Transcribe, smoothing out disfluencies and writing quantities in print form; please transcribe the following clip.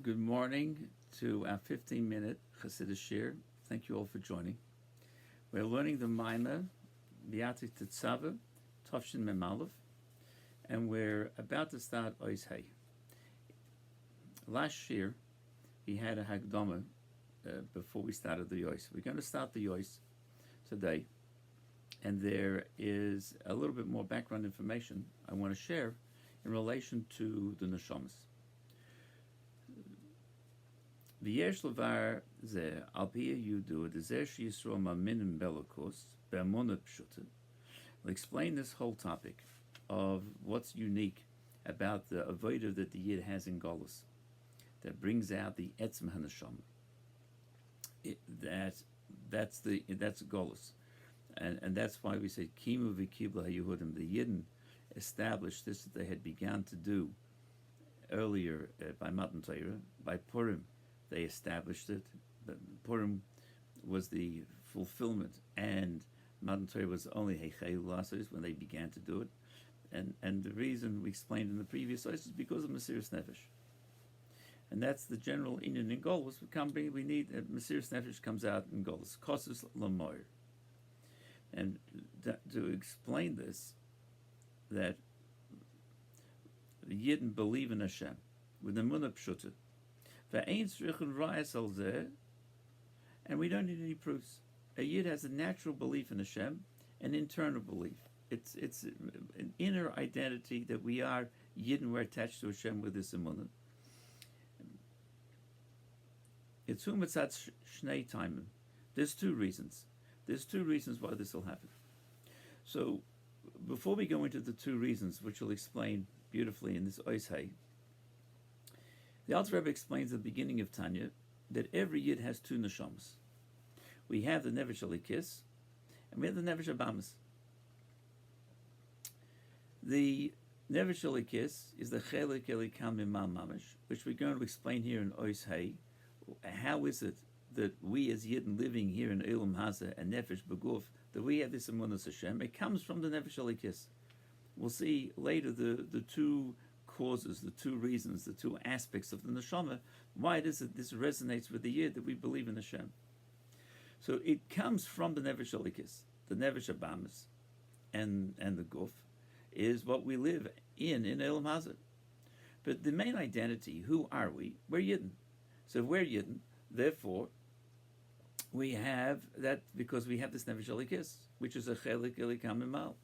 Good morning to our 15-minute Chassidus shir. Thank you all for joining. We're learning the Maimah, Biati Tetzava, Tovshin Memalov, and we're about to start Ois Hay. Last year, we had a Hagdama before we started the Ois. We're going to start the Ois today, and there is a little bit more background information I want to share in relation to the Neshamas. V'yesh levar ze al pi yudu dezer sheyisrael maminim belokos be'amona pshuta. We'll explain this whole topic of what's unique about the avodah that the Yid has in Golus that brings out the etzem hanashama. That's Golus, and that's why we say kimu v'kibla haYehudim. The Yidden established this that they had begun to do earlier by Matan Torah, by Purim. They established it. But Purim was the fulfillment, and Matan Torah was only Heichei Lasos when they began to do it. And the reason we explained in the previous slides is because of Mesiras Nefesh. And that's the general inyan in Golus. We need Mesiras Nefesh comes out in Golus. Kosus Lamoir. And to explain this, that the Yidden believe in Hashem with the Munah Pshuta. And we don't need any proofs. A Yid has a natural belief in Hashem, an internal belief. It's an inner identity that we are Yidden, we're attached to Hashem with this emunah. It's humatzat shnei timim. There's two reasons. There's two reasons why this will happen. So, before we go into the two reasons, which we'll explain beautifully in this Ois Hay, the Alter Rebbe explains at the beginning of Tanya that every Yid has two neshamas. We have the Nefesh Elikis, and we have the Nefesh Abamas. The Nefesh Elikis is the Chelik Elikam Mimam Mamash, which we're going to explain here in Ois Hay. How is it that we as Yidden living here in Elam Hazeh and Nefesh Beguf, that we have this Emunas Hashem? It comes from the Nefesh Elikis. We'll see later the two causes, the two reasons, the two aspects of the neshama, why it is that this resonates with the Yid that we believe in Hashem. So it comes from the Nefesh Elikis, the Nefesh Abamas, and the Guf, is what we live in Elam Hazeh. But the main identity, who are we? We're Yidden. So if we're Yidden, therefore, we have that because we have this Nefesh Elikis, which is a Chelik Elikam Mimal.